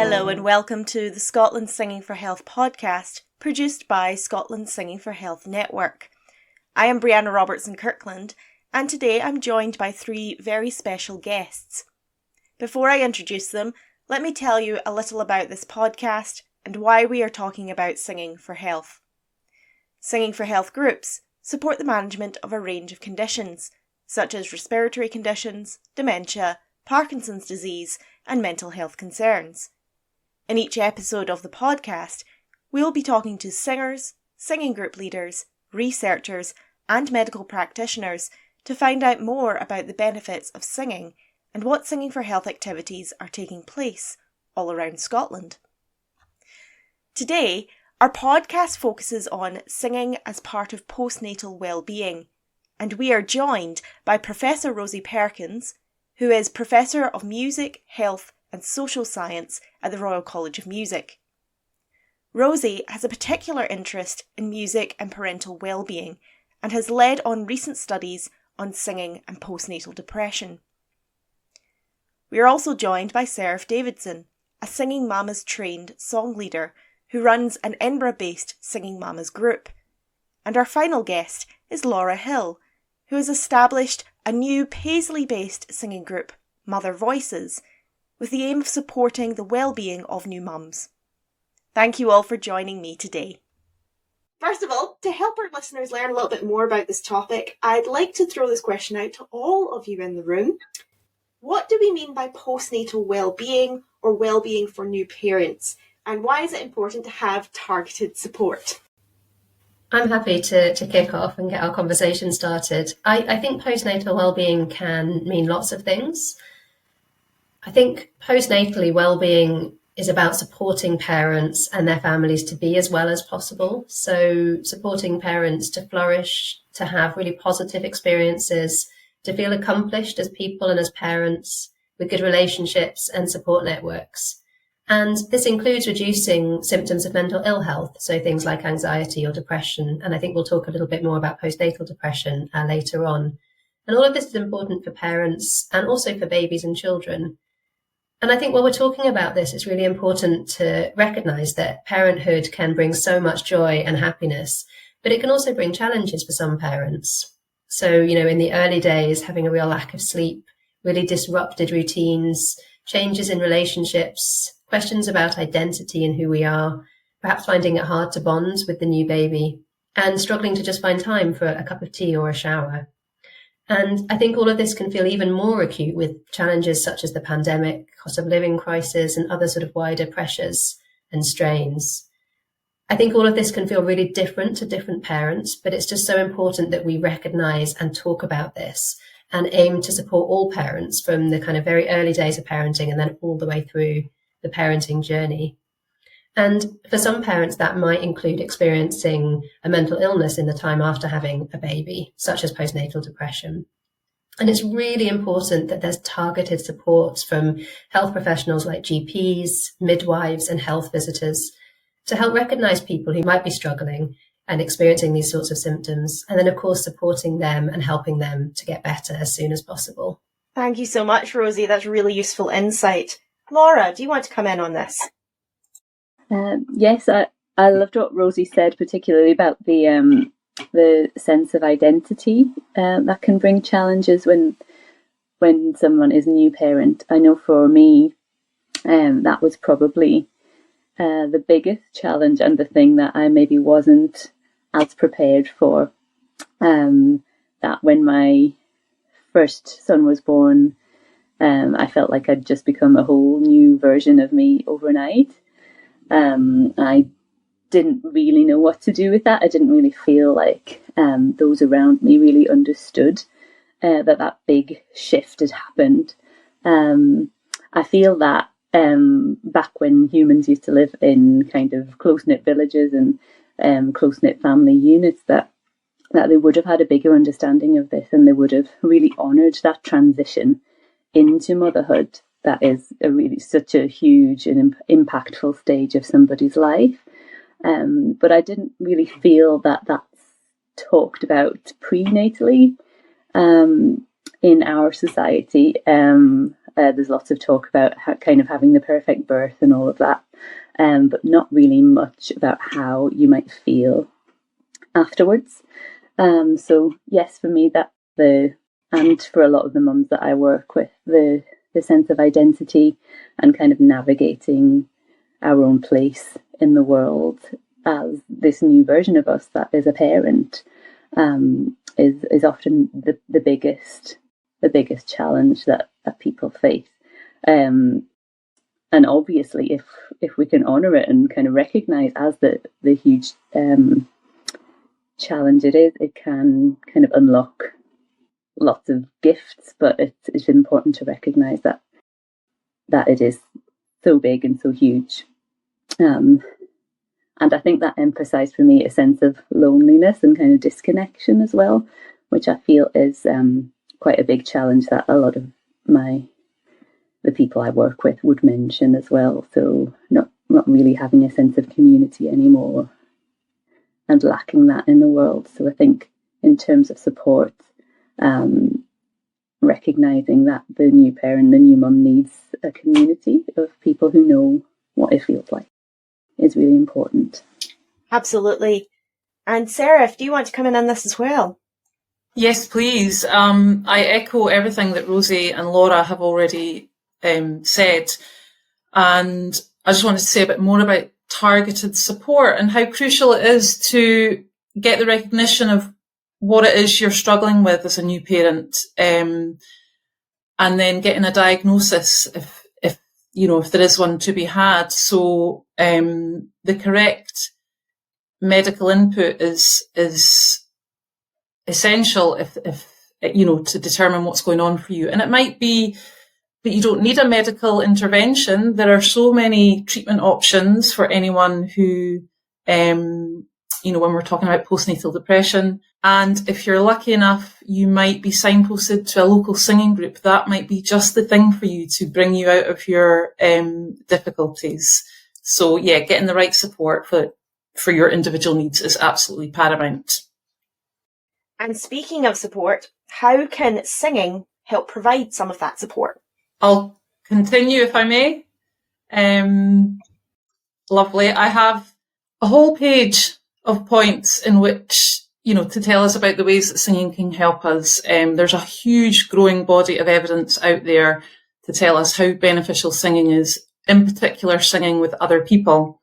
Hello and welcome to the Scotland Singing for Health podcast, produced by Scotland Singing for Health Network. I am Brianna Robertson-Kirkland, and today I'm joined by three very special guests. Before I introduce them, let me tell you a little about this podcast and why we are talking about singing for health. Singing for Health groups support the management of a range of conditions, such as respiratory conditions, dementia, Parkinson's disease, and mental health concerns. In each episode of the podcast, we'll be talking to singers, singing group leaders, researchers, and medical practitioners to find out more about the benefits of singing and what singing for health activities are taking place all around Scotland. Today, our podcast focuses on singing as part of postnatal wellbeing, and we are joined by Professor Rosie Perkins, who is Professor of Music, Health and Social Science at the Royal College of Music. Rosie has a particular interest in music and parental well-being and has led on recent studies on singing and postnatal depression. We are also joined by Seraph Davidson, a Singing Mamas trained song leader who runs an Edinburgh-based Singing Mamas group. And our final guest is Laura Hill, who has established a new Paisley-based singing group, MotherVoices, with the aim of supporting the well-being of new mums. Thank you all for joining me today. First of all, to help our listeners learn a little bit more about this topic, I'd like to throw this question out to all of you in the room. What do we mean by postnatal well-being or well-being for new parents? And why is it important to have targeted support? I'm happy to kick off and get our conversation started. I think postnatal wellbeing can mean lots of things. I think postnatally wellbeing is about supporting parents and their families to be as well as possible. So supporting parents to flourish, to have really positive experiences, to feel accomplished as people and as parents with good relationships and support networks. And this includes reducing symptoms of mental ill health, so things like anxiety or depression. And I think we'll talk a little bit more about postnatal depression later on. And all of this is important for parents and also for babies and children. And I think while we're talking about this, it's really important to recognise that parenthood can bring so much joy and happiness, but it can also bring challenges for some parents. So, in the early days, having a real lack of sleep, really disrupted routines, changes in relationships, questions about identity and who we are, perhaps finding it hard to bond with the new baby, and struggling to just find time for a cup of tea or a shower. And I think all of this can feel even more acute with challenges such as the pandemic, cost of living crisis, and other sort of wider pressures and strains. I think all of this can feel really different to different parents, but it's just so important that we recognise and talk about this and aim to support all parents from the kind of very early days of parenting and then all the way through the parenting journey. And for some parents, that might include experiencing a mental illness in the time after having a baby, such as postnatal depression. And it's really important that there's targeted support from health professionals like GPs, midwives, and health visitors to help recognise people who might be struggling and experiencing these sorts of symptoms. And then, of course, supporting them and helping them to get better as soon as possible. Thank you so much, Rosie. That's really useful insight. Laura, do you want to come in on this? Yes, I loved what Rosie said, particularly about the sense of identity that can bring challenges when someone is a new parent. I know for me, that was probably the biggest challenge and the thing that I maybe wasn't as prepared for. That when my first son was born, I felt like I'd just become a whole new version of me overnight. I didn't really know what to do with that. I didn't really feel like those around me really understood that big shift had happened. I feel that back when humans used to live in kind of close-knit villages and close-knit family units, that they would have had a bigger understanding of this, and they would have really honoured that transition into motherhood. That is such a huge and impactful stage of somebody's life. But I didn't really feel that that's talked about prenatally in our society. there's lots of talk about kind of having the perfect birth and all of that, but not really much about how you might feel afterwards. So yes, for me, and for a lot of the mums that I work with, the sense of identity and kind of navigating our own place in the world as this new version of us that is a parent, is often the biggest challenge that people face. And obviously, if we can honour it and kind of recognise as the huge challenge it is, it can kind of unlock lots of gifts. But it's important to recognise that it is so big and so huge. And I think that emphasised for me a sense of loneliness and kind of disconnection as well, which I feel is quite a big challenge that a lot of the people I work with would mention as well. So not really having a sense of community anymore and lacking that in the world. So I think in terms of support, recognising that the new parent, the new mum needs a community of people who know what it feels like is really important. Absolutely. And Seraph, do you want to come in on this as well? Yes, please. I echo everything that Rosie and Laura have already said. And I just wanted to say a bit more about targeted support and how crucial it is to get the recognition of what it is you're struggling with as a new parent, and then getting a diagnosis if there is one to be had. So the correct medical input is essential if to determine what's going on for you. And it might be that you don't need a medical intervention. There are so many treatment options for anyone who, when we're talking about postnatal depression. And if you're lucky enough, you might be signposted to a local singing group. That might be just the thing for you to bring you out of your difficulties. So yeah, getting the right support for your individual needs is absolutely paramount. And speaking of support, how can singing help provide some of that support? I'll continue if I may. Lovely. I have a whole page of points in which, to tell us about the ways that singing can help us. There's a huge growing body of evidence out there to tell us how beneficial singing is, in particular singing with other people.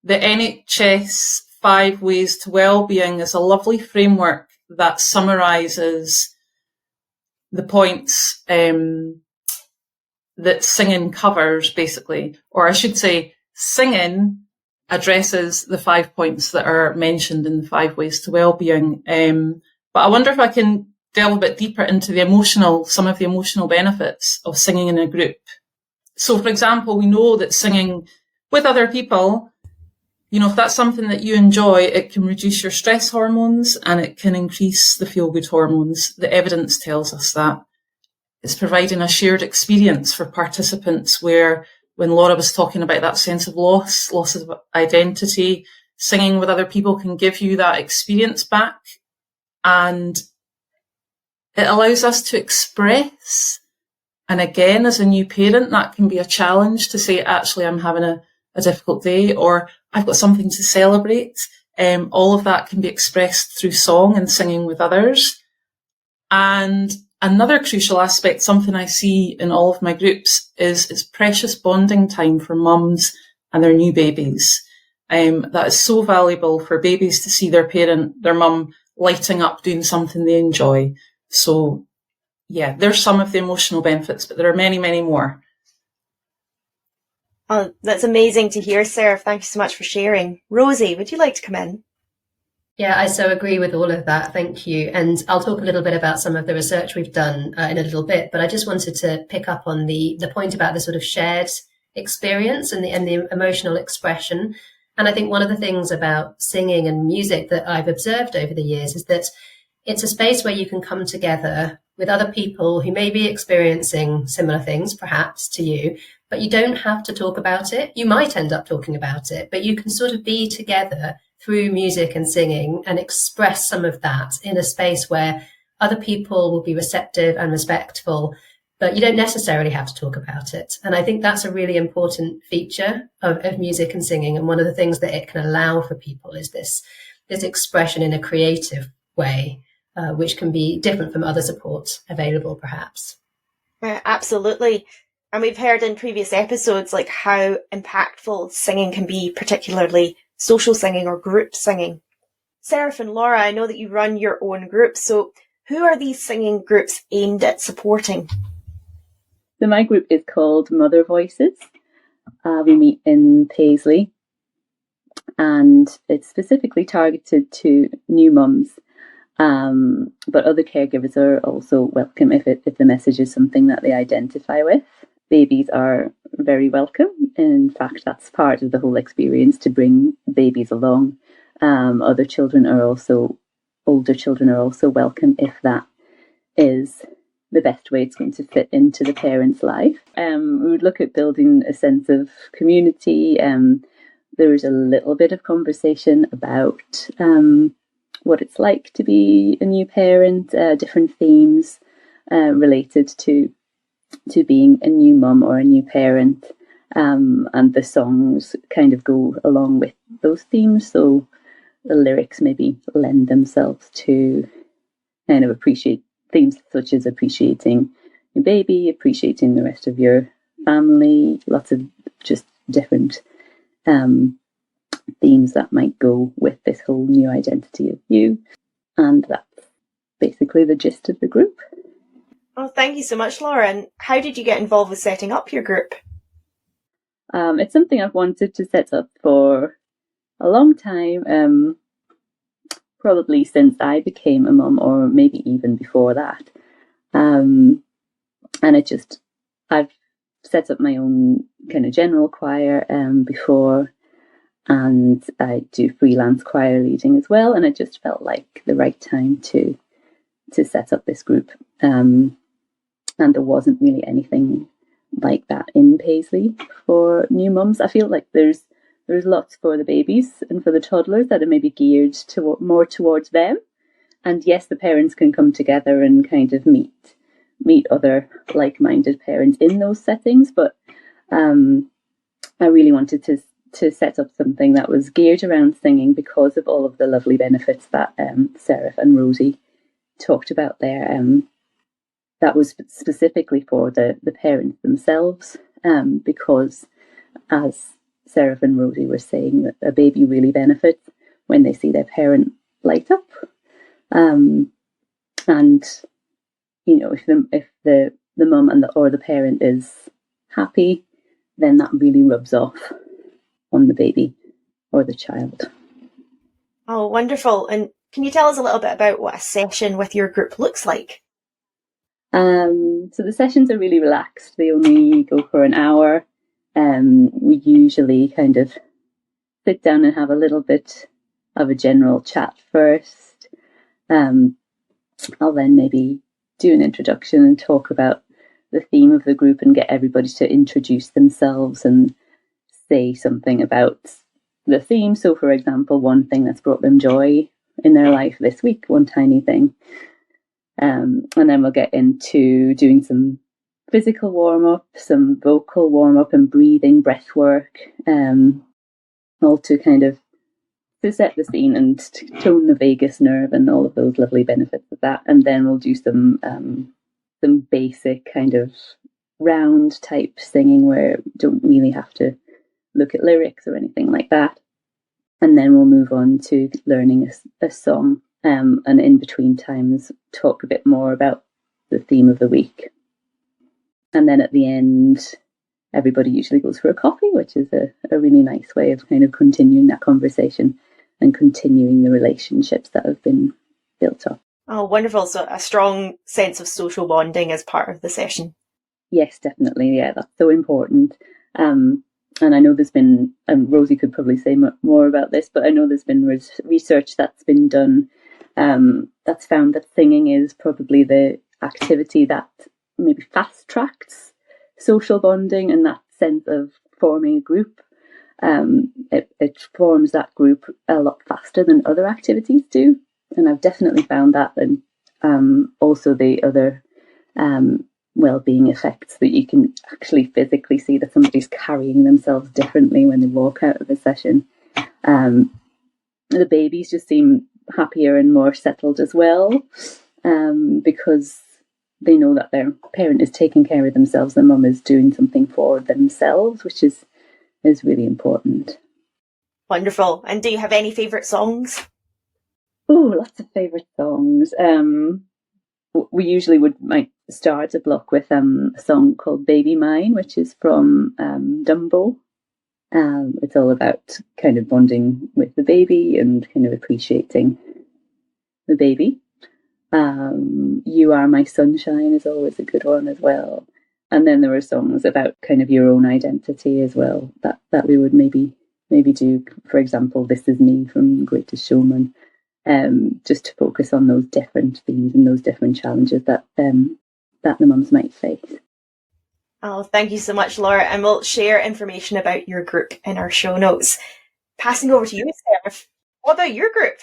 The NHS 5 Ways to Wellbeing is a lovely framework that summarises the points that singing covers, basically. Or I should say, singing addresses the 5 points that are mentioned in the 5 Ways to Wellbeing. But I wonder if I can delve a bit deeper into some of the emotional benefits of singing in a group. So, for example, we know that singing with other people, if that's something that you enjoy, it can reduce your stress hormones and it can increase the feel-good hormones. The evidence tells us that. It's providing a shared experience for participants where, when Laura was talking about that sense of loss of identity, singing with other people can give you that experience back. And it allows us to express. And again, as a new parent, that can be a challenge to say, actually, I'm having a difficult day, or I've got something to celebrate. All of that can be expressed through song and singing with others. And another crucial aspect, something I see in all of my groups, is it's precious bonding time for mums and their new babies. That is so valuable for babies to see their mum lighting up, doing something they enjoy. So yeah, there's some of the emotional benefits, but there are many, many more. Oh, that's amazing to hear, Sarah. Thank you so much for sharing. Rosie, would you like to come in? Yeah, I so agree with all of that. Thank you. And I'll talk a little bit about some of the research we've done in a little bit, but I just wanted to pick up on the point about the sort of shared experience and the emotional expression. And I think one of the things about singing and music that I've observed over the years is that it's a space where you can come together with other people who may be experiencing similar things, perhaps, to you, but you don't have to talk about it. You might end up talking about it, but you can sort of be together through music and singing and express some of that in a space where other people will be receptive and respectful. but you don't necessarily have to talk about it. And I think that's a really important feature of music and singing. And one of the things that it can allow for people is this expression in a creative way, which can be different from other supports available, perhaps. Absolutely. And we've heard in previous episodes like how impactful singing can be, particularly social singing or group singing. Seraph and Laura, I know that you run your own group, so who are these singing groups aimed at supporting? So my group is called MotherVoices. We meet in Paisley, and it's specifically targeted to new mums. But other caregivers are also welcome if the message is something that they identify with. Babies are very welcome. In fact, that's part of the whole experience, to bring babies along. Older children are also welcome if that is the best way it's going to fit into the parent's life. We would look at building a sense of community. There is a little bit of conversation about what it's like to be a new parent, different themes related to being a new mum or a new parent, and the songs kind of go along with those themes. So the lyrics maybe lend themselves to kind of appreciate themes such as appreciating your baby, appreciating the rest of your family, lots of just different themes that might go with this whole new identity of you. And that's basically the gist of the group. Oh, thank you so much, Laura. And how did you get involved with setting up your group? It's something I've wanted to set up for a long time, probably since I became a mum, or maybe even before that. And I've set up my own kind of general choir before, and I do freelance choir leading as well. And it just felt like the right time to set up this group. And there wasn't really anything like that in Paisley for new mums. I feel like there's lots for the babies and for the toddlers that are maybe geared to more towards them. And yes, the parents can come together and kind of meet other like-minded parents in those settings. But I really wanted to set up something that was geared around singing because of all of the lovely benefits that Seraph and Rosie talked about there. That was specifically for the parents themselves, because as Seraph and Rosie were saying, that a baby really benefits when they see their parent light up. And you know, if the mum or the parent is happy, then that really rubs off on the baby or the child. Oh, wonderful. And can you tell us a little bit about what a session with your group looks like? So the sessions are really relaxed. They only go for an hour. We usually kind of sit down and have a little bit of a general chat first. I'll then maybe do an introduction and talk about the theme of the group and get everybody to introduce themselves and say something about the theme. So, for example, one thing that's brought them joy in their life this week, one tiny thing. And then we'll get into doing some physical warm-up, some vocal warm-up and breathing, breath work, all to kind of to set the scene and to tone the vagus nerve and all of those lovely benefits of that. And then we'll do some basic kind of round type singing where you don't really have to look at lyrics or anything like that. And then we'll move on to learning a song, and in between times talk a bit more about the theme of the week. And then at the end, everybody usually goes for a coffee, which is a really nice way of kind of continuing that conversation and continuing the relationships that have been built up. Oh, wonderful. So a strong sense of social bonding as part of the session. Yes, definitely. Yeah, that's so important. And I know there's been, Rosie could probably say more about this, but I know there's been research that's been done that's found that singing is probably the activity that maybe fast tracks social bonding and that sense of forming a group. It forms that group a lot faster than other activities do, and I've definitely found that. And also the other well-being effects, that you can actually physically see that somebody's carrying themselves differently when they walk out of a session. The babies just seem happier and more settled as well, because they know that their parent is taking care of themselves, their mum is doing something for themselves, which is really important. Wonderful. And do you have any favourite songs? Oh, lots of favourite songs. We usually might start a block with a song called Baby Mine, which is from Dumbo. It's all about kind of bonding with the baby and kind of appreciating the baby. You Are My Sunshine is always a good one as well. And then there are songs about kind of your own identity as well that we would maybe do. For example, This Is Me from Greatest Showman, just to focus on those different themes and those different challenges that the mums might face. Oh, thank you so much, Laura. And we'll share information about your group in our show notes. Passing over to you, Seraph. What about your group?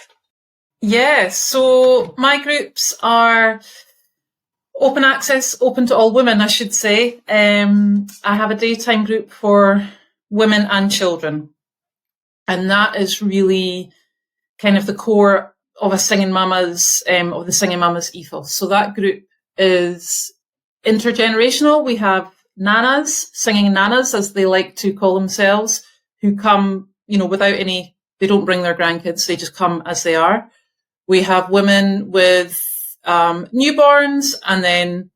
Yes, so my groups are open access, open to all women, I should say. I have a daytime group for women and children. And that is really kind of the core of of the Singing Mamas ethos. So that group is intergenerational. We have nanas, singing nanas, as they like to call themselves, who come, they don't bring their grandkids, they just come as they are. We have women with newborns, and then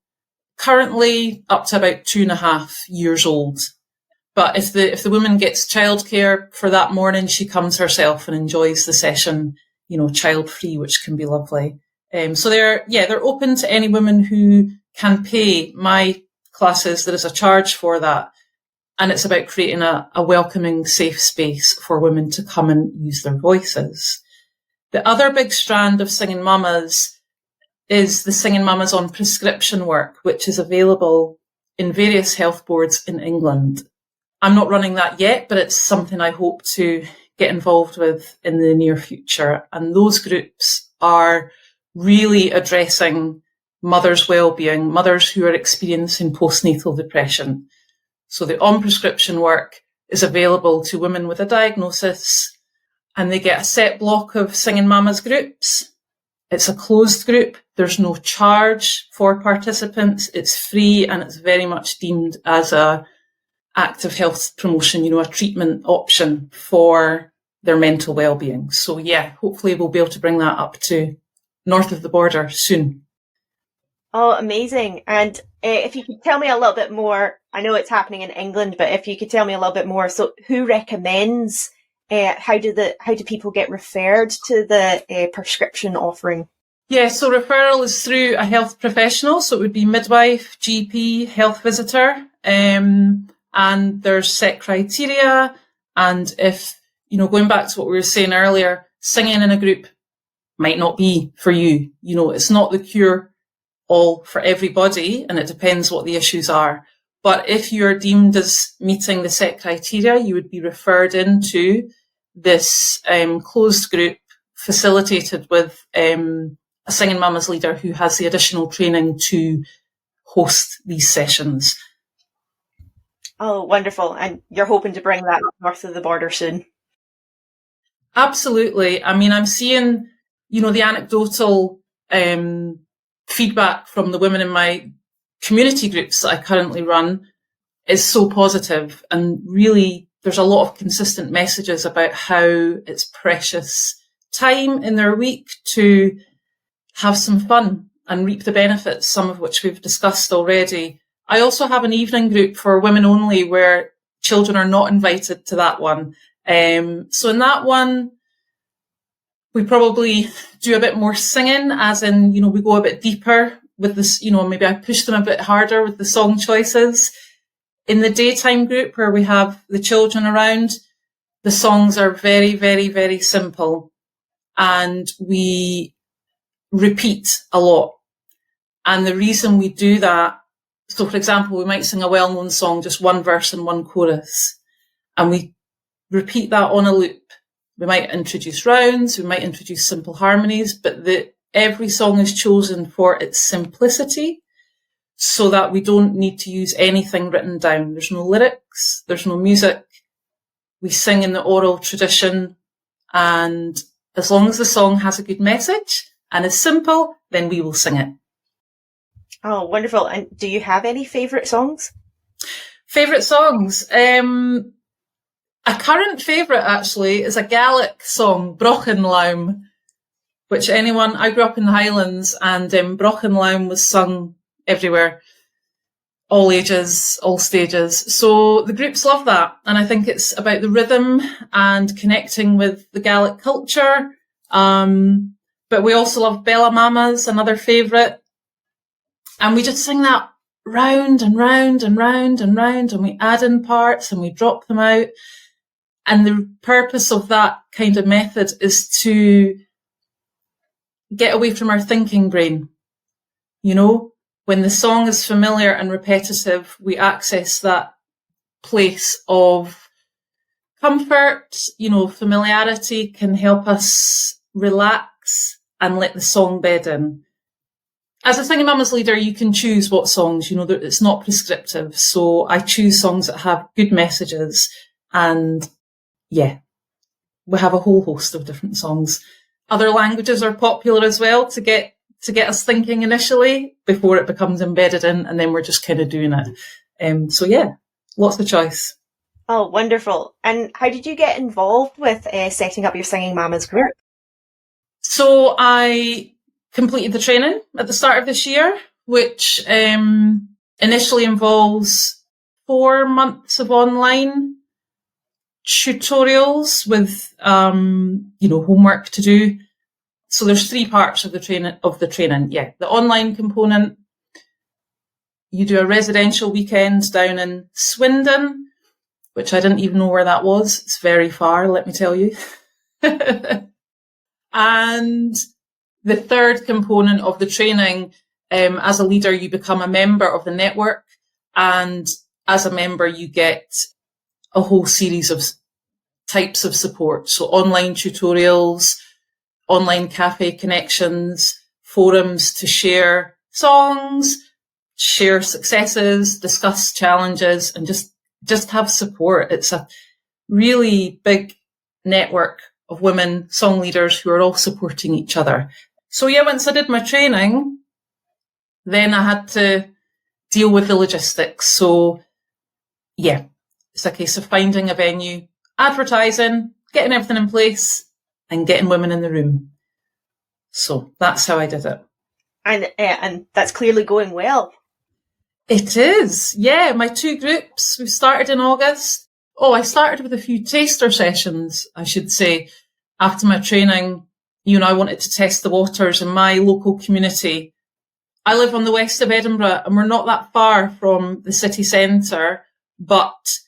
currently up to about 2.5 years old. But if the woman gets childcare for that morning, she comes herself and enjoys the session, child free, which can be lovely. So they're open to any woman who can pay. My classes, there is a charge for that. And it's about creating a welcoming, safe space for women to come and use their voices. The other big strand of Singing Mamas is the Singing Mamas on prescription work, which is available in various health boards in England. I'm not running that yet, but it's something I hope to get involved with in the near future. And those groups are really addressing mothers' well-being, mothers who are experiencing postnatal depression. So the on-prescription work is available to women with a diagnosis, and they get a set block of Singing Mamas groups. It's a closed group. There's no charge for participants. It's free, and it's very much deemed as a active health promotion, a treatment option for their mental well-being. So hopefully we'll be able to bring that up to north of the border soon. Oh, amazing. And if you could tell me a little bit more, I know it's happening in England, but if you could tell me a little bit more, so who recommends, how do people get referred to the prescription offering? Yeah, so referral is through a health professional, so it would be midwife, GP, health visitor, and there's set criteria. And if, going back to what we were saying earlier, singing in a group might not be for you. It's not the cure all for everybody, and it depends what the issues are. But if you're deemed as meeting the set criteria, you would be referred into this closed group facilitated with a Singing Mamas leader who has the additional training to host these sessions. Oh, wonderful. And you're hoping to bring that up north of the border soon? Absolutely. I mean, I'm seeing, the anecdotal feedback from the women in my community groups that I currently run is so positive, and really there's a lot of consistent messages about how it's precious time in their week to have some fun and reap the benefits, some of which we've discussed already. I also have an evening group for women only where children are not invited to that one. So in that one, we probably do a bit more singing, as in, we go a bit deeper with this, maybe I push them a bit harder with the song choices. In the daytime group where we have the children around, the songs are very, very, very simple, and we repeat a lot. And the reason we do that, so for example, we might sing a well-known song, just one verse and one chorus, and we repeat that on a loop. We might introduce rounds, we might introduce simple harmonies, but every song is chosen for its simplicity. so that we don't need to use anything written down. There's no lyrics, there's no music. We sing in the oral tradition, and as long as the song has a good message and is simple, then we will sing it. Oh, wonderful. And do you have any favourite songs? Favourite songs? A current favourite, actually, is a Gaelic song, Brochenlaum, which I grew up in the Highlands, and Brochenlaum was sung everywhere, all ages, all stages. So the groups love that. And I think it's about the rhythm and connecting with the Gaelic culture. But we also love Bella Mamas, another favourite. And we just sing that round and round and round and round, and we add in parts and we drop them out. And the purpose of that kind of method is to get away from our thinking brain. You know, when the song is familiar and repetitive, we access that place of comfort. You know, familiarity can help us relax and let the song bed in. As a Singing Mamas leader, you can choose what songs, you know, it's not prescriptive. So I choose songs that have good messages, and yeah, we have a whole host of different songs. Other languages are popular as well to get us thinking initially before it becomes embedded in, and then we're just kind of doing it. So yeah, lots of choice. Oh, wonderful. And how did you get involved with setting up your Singing Mamas group? So I completed the training at the start of this year, which initially involves 4 months of online tutorials with homework to do. So there's 3 parts of the training. Yeah, the online component. You do a residential weekend down in Swindon, which I didn't even know where that was. It's very far, let me tell you. And the third component of the training, as a leader, you become a member of the network, and as a member, you get a whole series of types of support. So online tutorials, online cafe connections, forums to share songs, share successes, discuss challenges, and just have support. It's a really big network of women song leaders who are all supporting each other. So yeah, once I did my training, then I had to deal with the logistics. So yeah, it's a case of finding a venue, advertising, getting everything in place, and getting women in the room. So that's how I did it. And that's clearly going well. It is. Yeah, my 2 groups, we started in August. Oh, I started with a few taster sessions, I should say, after my training. You know, I wanted to test the waters in my local community. I live on the west of Edinburgh, and we're not that far from the city centre, but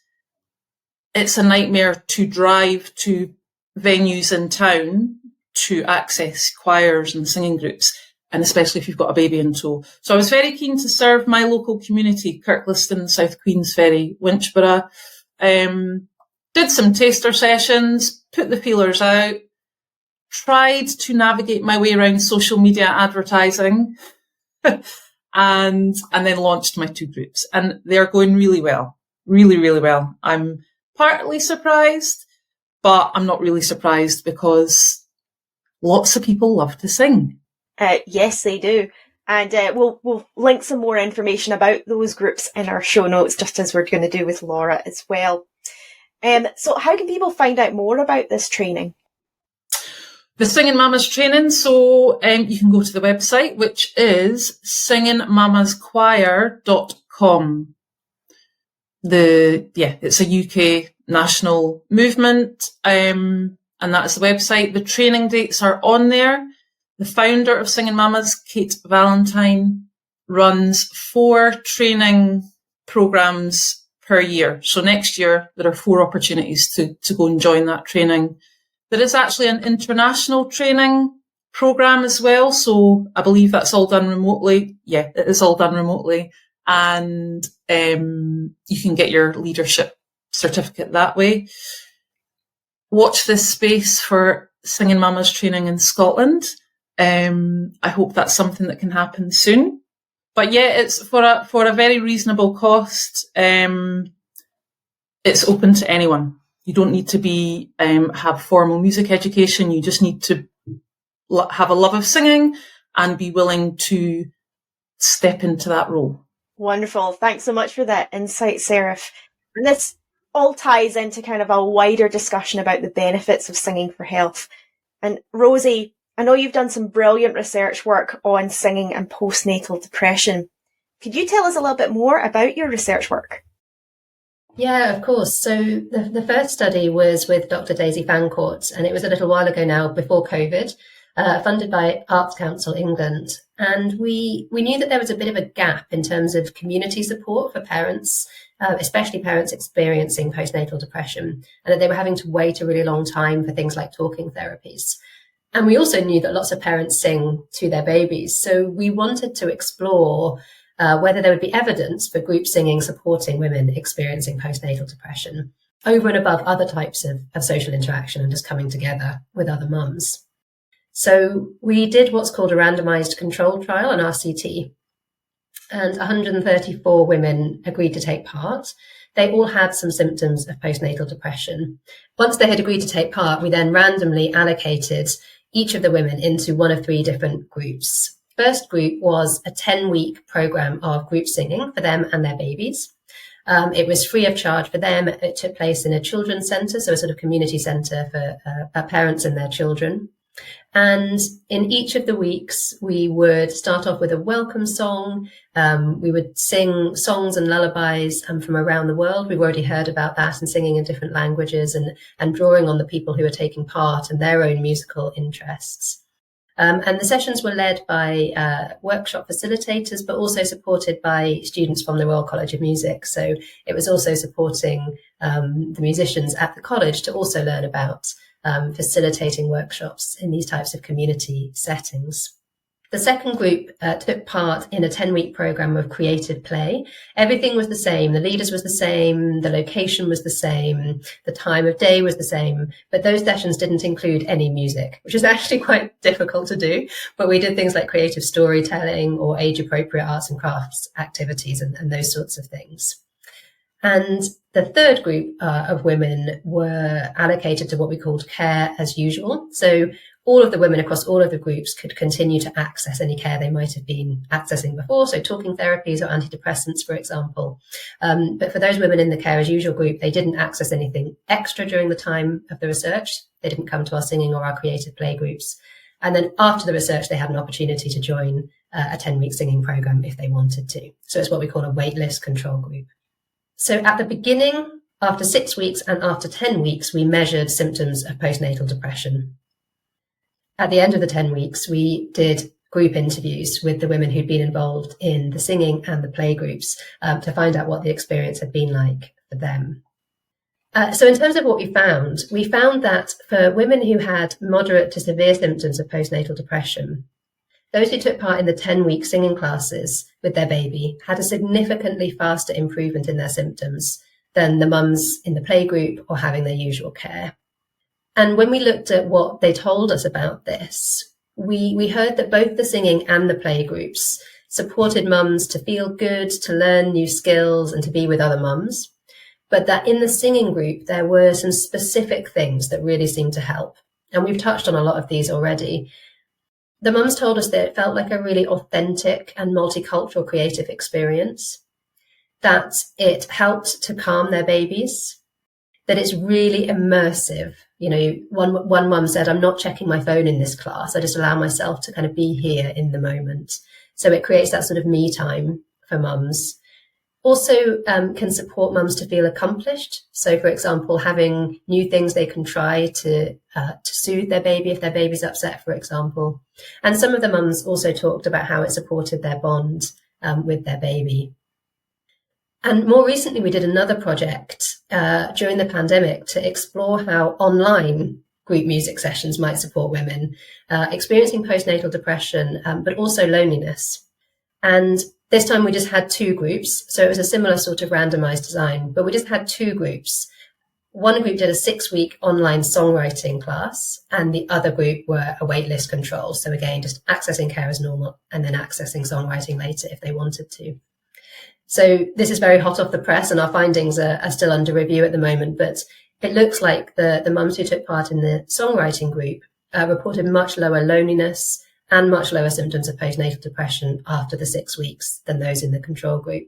it's a nightmare to drive to venues in town to access choirs and singing groups, and especially if you've got a baby in tow. So I was very keen to serve my local community, Kirkliston, South Queensferry, Winchborough. Did some taster sessions, put the feelers out, tried to navigate my way around social media advertising, and then launched my 2 groups. And they're going really well, really, really well. I'm partly surprised, but I'm not really surprised because lots of people love to sing. Yes, they do. And we'll link some more information about those groups in our show notes, just as we're going to do with Laura as well. So how can people find out more about this training? The Singing Mamas training, so you can go to the website, which is singingmamaschoir.com. It's a UK national movement, and that is the website. The training dates are on there. The founder of Singing Mamas, Kate Valentine, runs 4 training programmes per year. So next year, there are 4 opportunities to go and join that training. There is actually an international training programme as well. So I believe that's all done remotely. Yeah, it is all done remotely. And you can get your leadership certificate that way. Watch this space for Singing Mamas training in Scotland. I hope that's something that can happen soon. But yeah, it's for a very reasonable cost. It's open to anyone. You don't need to be have formal music education. You just need to have a love of singing and be willing to step into that role. Wonderful. Thanks so much for that insight, Seraph. And this all ties into kind of a wider discussion about the benefits of singing for health. And Rosie, I know you've done some brilliant research work on singing and postnatal depression. Could you tell us a little bit more about your research work? Yeah, of course. So the first study was with Dr. Daisy Fancourt, and it was a little while ago now, before COVID, funded by Arts Council England. And we knew that there was a bit of a gap in terms of community support for parents, especially parents experiencing postnatal depression, and that they were having to wait a really long time for things like talking therapies. And we also knew that lots of parents sing to their babies. So we wanted to explore whether there would be evidence for group singing supporting women experiencing postnatal depression over and above other types of social interaction and just coming together with other mums. So we did what's called a randomized controlled trial, an RCT, and 134 women agreed to take part. They all had some symptoms of postnatal depression. Once they had agreed to take part, we then randomly allocated each of the women into one of three different groups. First group was a 10-week program of group singing for them and their babies. It was free of charge for them. It took place in a children's centre, so a sort of community centre for parents and their children. And in each of the weeks, we would start off with a welcome song. We would sing songs and lullabies from around the world. We've already heard about that, and singing in different languages and drawing on the people who are taking part and their own musical interests. And the sessions were led by workshop facilitators, but also supported by students from the Royal College of Music. So it was also supporting the musicians at the college to also learn about facilitating workshops in these types of community settings. The second group took part in a 10-week program of creative play. Everything was the same. The leaders was the same. The location was the same. The time of day was the same. But those sessions didn't include any music, which is actually quite difficult to do. But we did things like creative storytelling or age-appropriate arts and crafts activities and those sorts of things. And the third group of women were allocated to what we called care as usual. So all of the women across all of the groups could continue to access any care they might have been accessing before, so talking therapies or antidepressants, for example. But for those women in the care as usual group, they didn't access anything extra during the time of the research. They didn't come to our singing or our creative play groups. And then after the research, they had an opportunity to join a 10-week singing program if they wanted to. So it's what we call a waitlist control group. So at the beginning, after 6 weeks and after 10 weeks, we measured symptoms of postnatal depression. At the end of the 10 weeks, we did group interviews with the women who'd been involved in the singing and the play groups to find out what the experience had been like for them. So in terms of what we found that for women who had moderate to severe symptoms of postnatal depression, those who took part in the 10-week singing classes with their baby had a significantly faster improvement in their symptoms than the mums in the play group or having their usual care. And when we looked at what they told us about this, we heard that both the singing and the play groups supported mums to feel good, to learn new skills and to be with other mums. But that in the singing group, there were some specific things that really seemed to help. And we've touched on a lot of these already. The mums told us that it felt like a really authentic and multicultural creative experience, that it helped to calm their babies, that it's really immersive. You know, one mum said, I'm not checking my phone in this class. I just allow myself to kind of be here in the moment. So it creates that sort of me time for mums. Also can support mums to feel accomplished. So, for example, having new things they can try to soothe their baby if their baby's upset, for example. And some of the mums also talked about how it supported their bond with their baby. And more recently, we did another project during the pandemic to explore how online group music sessions might support women experiencing postnatal depression, but also loneliness. And this time we just had two groups. So it was a similar sort of randomized design, but we just had two groups. one group did a 6-week online songwriting class, and the other group were a waitlist control. So again, just accessing care as normal and then accessing songwriting later if they wanted to. So this is very hot off the press, and our findings are still under review at the moment, but it looks like the mums who took part in the songwriting group reported much lower loneliness and much lower symptoms of postnatal depression after the 6 weeks than those in the control group.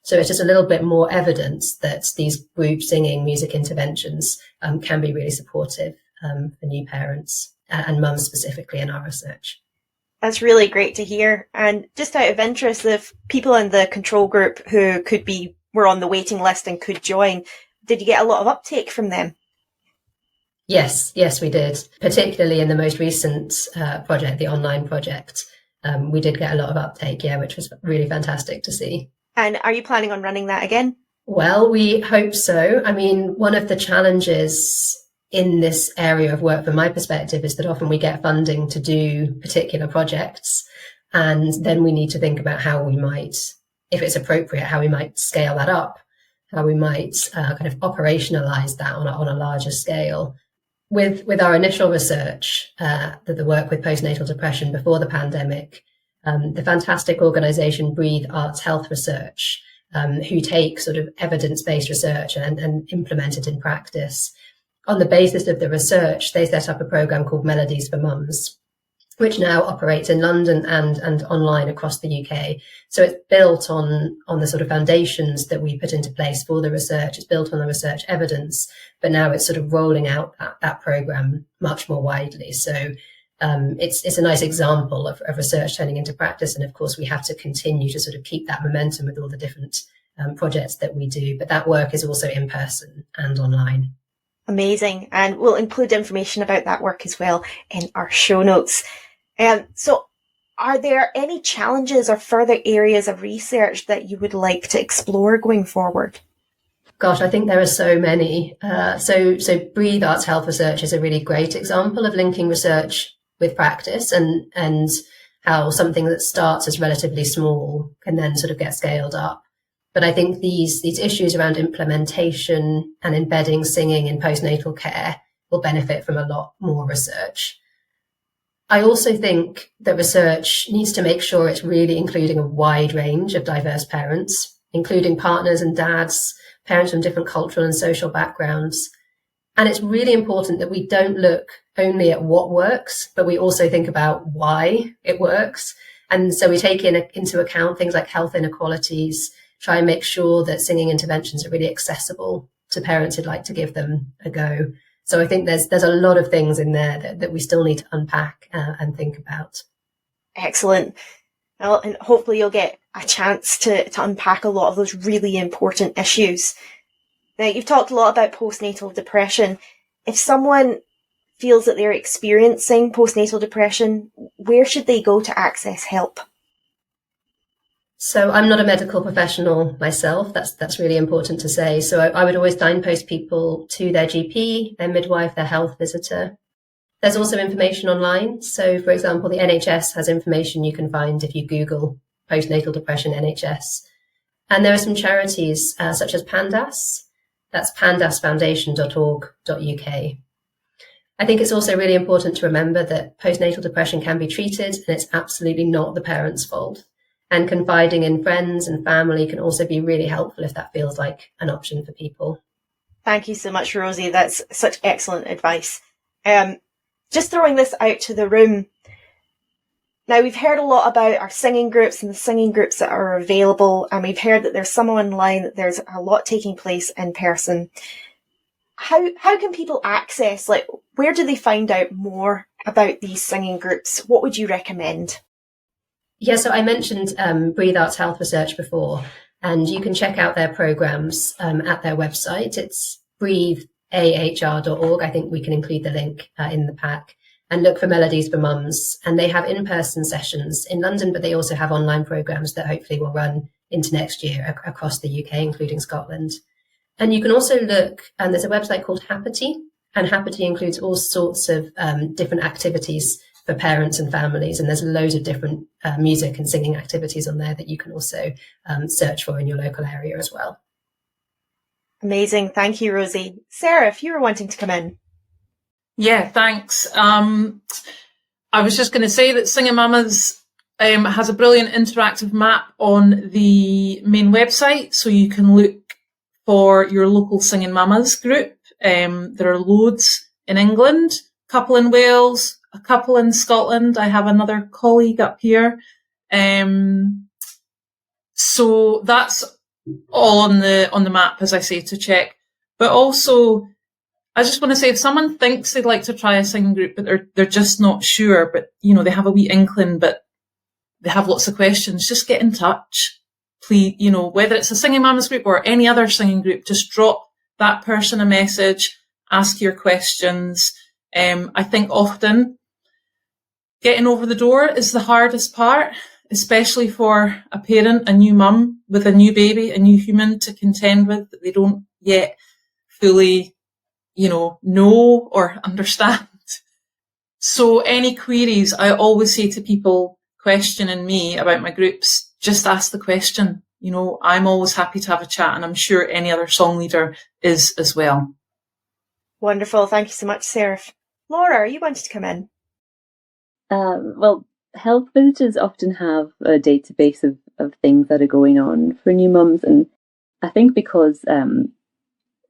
So it's just a little bit more evidence that these group singing music interventions can be really supportive for new parents and mums specifically in our research. That's really great to hear. And just out of interest, if people in the control group who were on the waiting list and could join, did you get a lot of uptake from them? Yes, we did. Particularly in the most recent project, the online project, we did get a lot of uptake, which was really fantastic to see. And are you planning on running that again? Well, we hope so. I mean, one of the challenges in this area of work, from my perspective, is that often we get funding to do particular projects, and then we need to think about how we might, if it's appropriate, how we might scale that up, how we might kind of operationalize that on a larger scale. With our initial research, the work with postnatal depression before the pandemic, the fantastic organisation Breathe Arts Health Research, who take sort of evidence-based research and implement it in practice. On the basis of the research, they set up a programme called Melodies for Mums, which now operates in London and online across the UK. So it's built on the sort of foundations that we put into place for the research. It's built on the research evidence, but now it's sort of rolling out that programme much more widely. So it's a nice example of research turning into practice. And of course, we have to continue to sort of keep that momentum with all the different projects that we do. But that work is also in person and online. Amazing. And we'll include information about that work as well in our show notes. So are there any challenges or further areas of research that you would like to explore going forward? Gosh, I think there are so many. So Breathe Arts Health Research is a really great example of linking research with practice and how something that starts as relatively small can then sort of get scaled up. But I think these issues around implementation and embedding singing in postnatal care will benefit from a lot more research. I also think that research needs to make sure it's really including a wide range of diverse parents, including partners and dads, parents from different cultural and social backgrounds. And it's really important that we don't look only at what works, but we also think about why it works. And so we take into account things like health inequalities, try and make sure that singing interventions are really accessible to parents who'd like to give them a go. So I think there's a lot of things in there that we still need to unpack and think about. Excellent. Well, and hopefully you'll get a chance to unpack a lot of those really important issues. Now, you've talked a lot about postnatal depression. If someone feels that they're experiencing postnatal depression, where should they go to access help? So I'm not a medical professional myself. That's really important to say. So I would always signpost people to their GP, their midwife, their health visitor. There's also information online. So, for example, the NHS has information you can find if you Google postnatal depression NHS. And there are some charities such as PANDAS. That's pandasfoundation.org.uk. I think it's also really important to remember that postnatal depression can be treated, and it's absolutely not the parent's fault. And confiding in friends and family can also be really helpful if that feels like an option for people. Thank you so much, Rosie. That's such excellent advice. Just throwing this out to the room. Now, we've heard a lot about our singing groups and the singing groups that are available, and we've heard that there's some online, that there's a lot taking place in person. How can people access, where do they find out more about these singing groups? What would you recommend? Yeah, so I mentioned Breathe Arts Health Research before, and you can check out their programs at their website. It's breatheahr.org. I think we can include the link in the pack. And look for Melodies for Mums. And they have in-person sessions in London, but they also have online programs that hopefully will run into next year across the UK, including Scotland. And you can also look, and there's a website called Happity, and Happity includes all sorts of different activities for parents and families. And there's loads of different music and singing activities on there that you can also search for in your local area as well. Amazing. Thank you, Rosie. Seraph, you were wanting to come in. Yeah, thanks. I was just going to say that Singing Mamas has a brilliant interactive map on the main website, so you can look for your local Singing Mamas group. There are loads in England, a couple in Wales, a couple in Scotland. I have another colleague up here. So that's all on the map, as I say, to check. But also, I just want to say, if someone thinks they'd like to try a singing group, but they're just not sure, but they have a wee inkling, but they have lots of questions, just get in touch. Please, whether it's a Singing Mamas group or any other singing group, just drop that person a message, ask your questions. I think often getting over the door is the hardest part, especially for a parent, a new mum with a new baby, a new human to contend with that they don't yet fully, know or understand. So any queries, I always say to people questioning me about my groups, just ask the question. I'm always happy to have a chat, and I'm sure any other song leader is as well. Wonderful. Thank you so much, Seraph. Laura, you wanted to come in. Well, health visitors often have a database of things that are going on for new mums, and I think because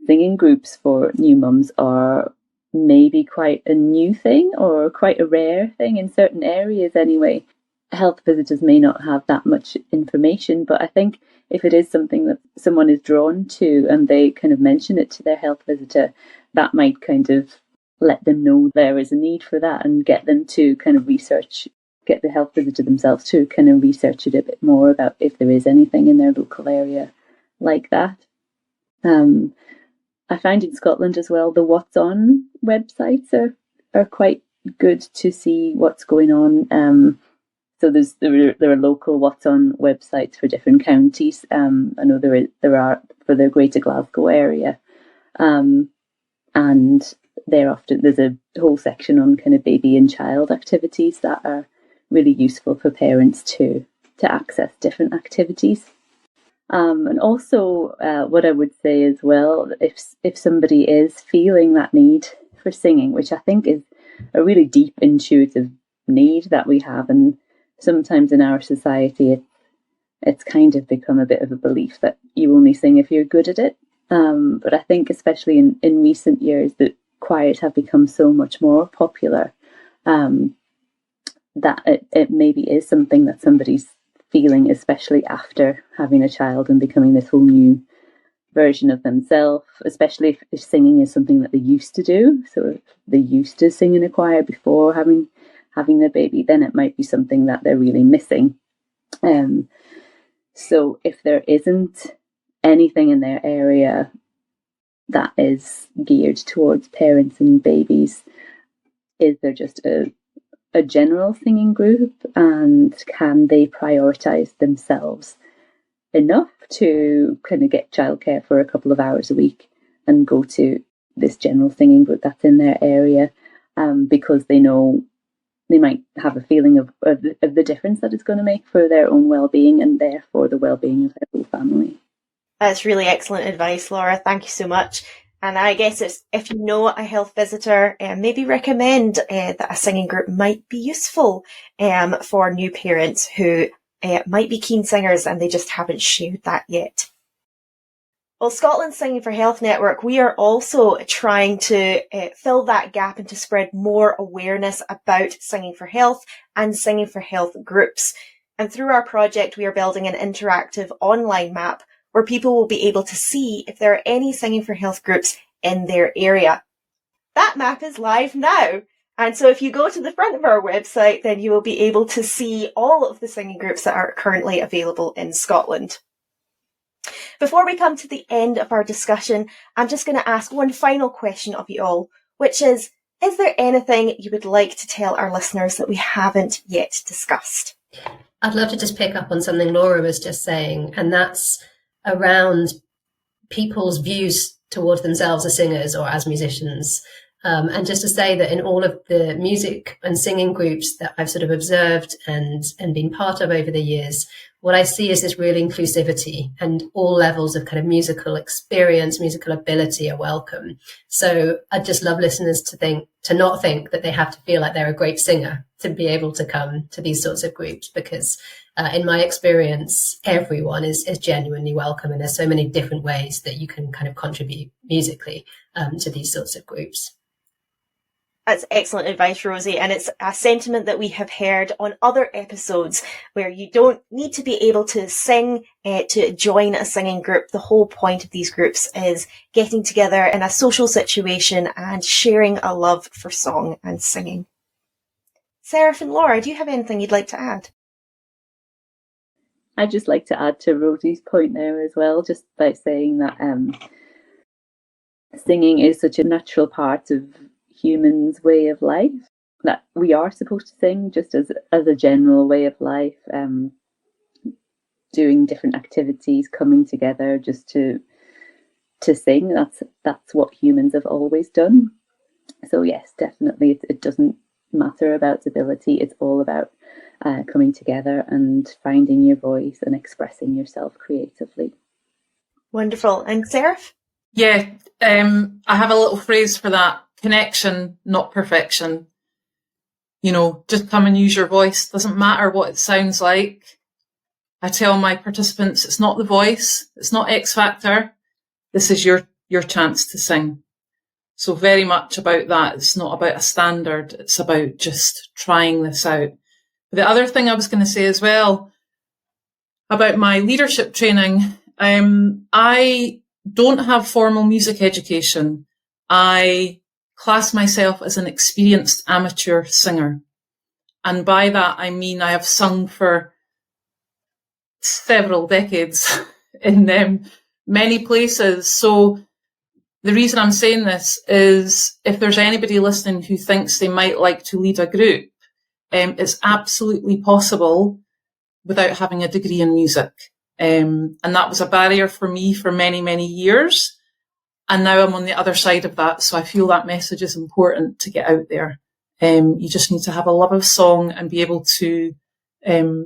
singing groups for new mums are maybe quite a new thing or quite a rare thing in certain areas anyway, health visitors may not have that much information, but I think if it is something that someone is drawn to and they kind of mention it to their health visitor, that might kind of let them know there is a need for that and get them to kind of get the health visitor themselves to kind of research it a bit more about if there is anything in their local area like that. I find in Scotland as well, the What's On websites are quite good to see what's going on. So there are local What's On websites for different counties. I know there are for the Greater Glasgow area, and there's a whole section on kind of baby and child activities that are really useful for parents to access different activities. And also, what I would say as well, if somebody is feeling that need for singing, which I think is a really deep intuitive need that we have, and sometimes in our society it's kind of become a bit of a belief that you only sing if you're good at it. But I think especially in recent years that choirs have become so much more popular, that it maybe is something that somebody's feeling, especially after having a child and becoming this whole new version of themselves, especially if singing is something that they used to do. So if they used to sing in a choir before having their baby, then it might be something that they're really missing. So if there isn't anything in their area that is geared towards parents and babies, is there just a general singing group, and can they prioritise themselves enough to kind of get childcare for a couple of hours a week and go to this general singing group that's in their area, because they know they might have a feeling of the difference that it's going to make for their own well-being and therefore the well-being of their whole family. That's really excellent advice, Laura. Thank you so much. And I guess it's, if you know a health visitor, maybe recommend that a singing group might be useful for new parents who might be keen singers and they just haven't shared that yet. Well, Scotland's Singing for Health Network, we are also trying to fill that gap and to spread more awareness about Singing for Health and Singing for Health groups. And through our project, we are building an interactive online map where people will be able to see if there are any Singing for Health groups in their area. That map is live now. And so if you go to the front of our website, then you will be able to see all of the singing groups that are currently available in Scotland. Before we come to the end of our discussion, I'm just going to ask one final question of you all, which is there anything you would like to tell our listeners that we haven't yet discussed? I'd love to just pick up on something Laura was just saying, and that's around people's views towards themselves as singers or as musicians. And just to say that in all of the music and singing groups that I've sort of observed and been part of over the years, what I see is this real inclusivity, and all levels of kind of musical experience, musical ability are welcome. So I'd just love listeners to not think that they have to feel like they're a great singer to be able to come to these sorts of groups, because in my experience, everyone is genuinely welcome. And there's so many different ways that you can kind of contribute musically to these sorts of groups. That's excellent advice, Rosie, and it's a sentiment that we have heard on other episodes, where you don't need to be able to sing to join a singing group. The whole point of these groups is getting together in a social situation and sharing a love for song and singing. Seraph and Laura, do you have anything you'd like to add? I'd just like to add to Rosie's point there as well, just by saying that singing is such a natural part of humans' way of life, that we are supposed to sing just as a general way of life, doing different activities, coming together just to sing. That's what humans have always done. So yes, definitely it doesn't matter about ability. It's all about coming together and finding your voice and expressing yourself creatively. Wonderful. And Seraph? Yeah, I have a little phrase for that. Connection, not perfection. You know, just come and use your voice. Doesn't matter what it sounds like. I tell my participants, it's not the voice, it's not X Factor. This is your chance to sing. So very much about that. It's not about a standard. It's about just trying this out. But the other thing I was going to say as well about my leadership training, I don't have formal music education. I class myself as an experienced amateur singer. And by that, I mean I have sung for several decades in many places. So the reason I'm saying this is, if there's anybody listening who thinks they might like to lead a group, it's absolutely possible without having a degree in music. And that was a barrier for me for many, many years. And now I'm on the other side of that. So I feel that message is important to get out there. You just need to have a love of song and be able to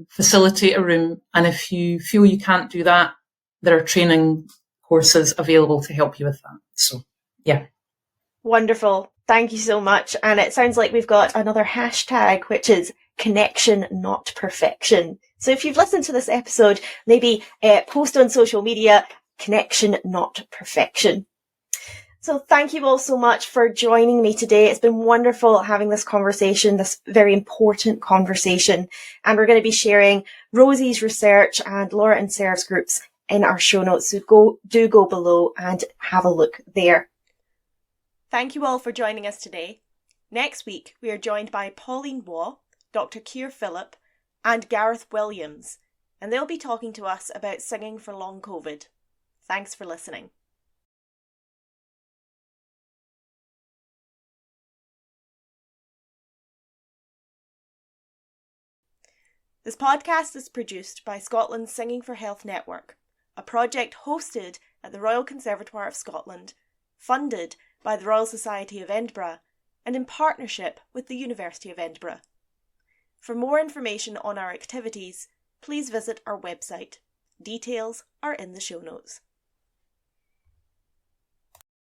facilitate a room. And if you feel you can't do that, there are training courses available to help you with that. So, yeah. Wonderful. Thank you so much. And it sounds like we've got another hashtag, which is connection, not perfection. So if you've listened to this episode, maybe post on social media, connection, not perfection. So thank you all so much for joining me today. It's been wonderful having this conversation, this very important conversation. And we're going to be sharing Rosie's research and Laura and Seraph's groups in our show notes. So do go below and have a look there. Thank you all for joining us today. Next week, we are joined by Pauline Waugh, Dr. Keir Phillip, and Gareth Williams, and they'll be talking to us about singing for long COVID. Thanks for listening. This podcast is produced by Scotland's Singing for Health Network, a project hosted at the Royal Conservatoire of Scotland, funded by the Royal Society of Edinburgh, and in partnership with the University of Edinburgh. For more information on our activities, please visit our website. Details are in the show notes.